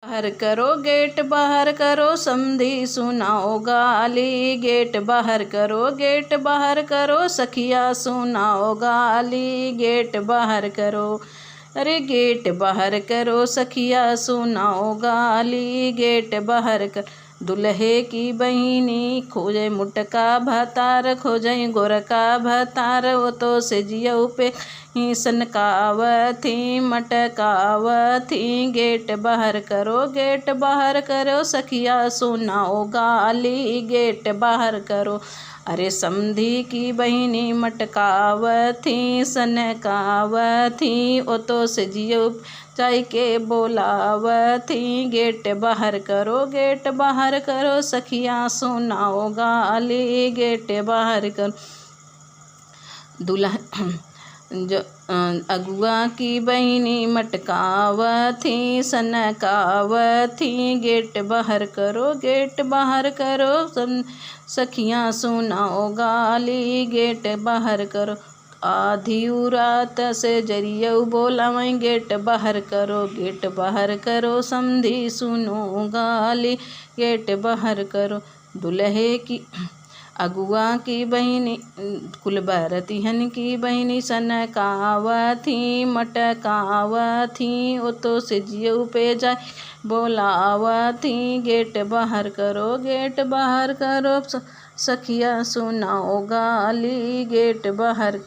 बाहर करो गेट बाहर करो समधी सुनाओ गाली। गेट बाहर करो सखिया सुनाओ गाली। गेट बाहर करो अरे गेट बाहर करो सखिया सुनाओ गाली। गेट बाहर कर दुल्हे की बहिनी खोजे मुटका भतार खोजे गोरका भतार। वो तो सेजियऊ पे ही सनकावथी मटकावथी। गेट बाहर करो सखिया सुनाओ गाली। गेट बाहर करो अरे समधी की बहिनी मटकावथी सनकावथी। ओ तो सेजियऊ चाय के बोलावथी। गेट बाहर करो सखिया सुनाओ गाली। गेट बाहर करो दुल्हा जो अगुआ की बहिनी मटकावथी सनकावथी। गेट बाहर करो सखियाँ सुनाओ गाली। गेट बाहर करो आधी रात से जरियऊ बोलावई। गेट बाहर करो समधी सुनो गाली। गेट बाहर करो दुल्हे की अगुआ की बहिनी कुल बरतिहन की बहिनी सनकावथी मटकावथी। ओ तो सेजियऊ पे जाए बोलावथी। गेट बाहर करो सखिया सुनाओ गाली। गेट बाहर